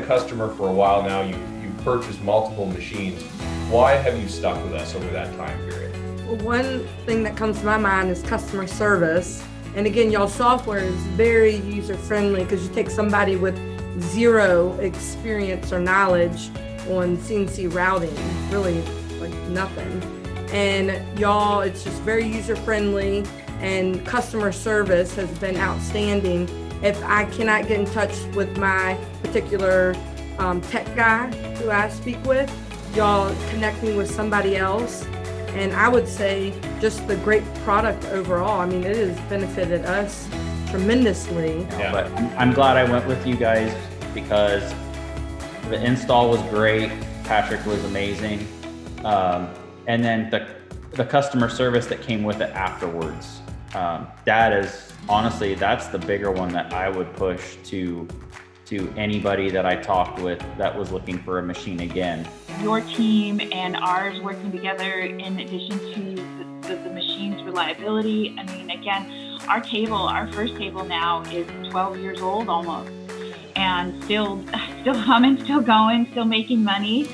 customer for a while now. You've purchased multiple machines. Why have you stuck with us over that time period? Well, one thing that comes to my mind is customer service. And again, y'all software is very user-friendly because you take somebody with zero experience or knowledge on CNC routing, really like nothing. And y'all, it's just very user-friendly, and customer service has been outstanding. If I cannot get in touch with my particular tech guy who I speak with, y'all connect me with somebody else. And I would say just the great product overall. I mean, it has benefited us tremendously. Yeah. But I'm glad I went with you guys because the install was great. Patrick was amazing. And then the customer service that came with it afterwards. That is, honestly, that's the bigger one that I would push to anybody that I talked with that was looking for a machine again. Your team and ours working together in addition to the machine's reliability. I mean, again, our first table now is 12 years old almost, and still humming, still going, still making money.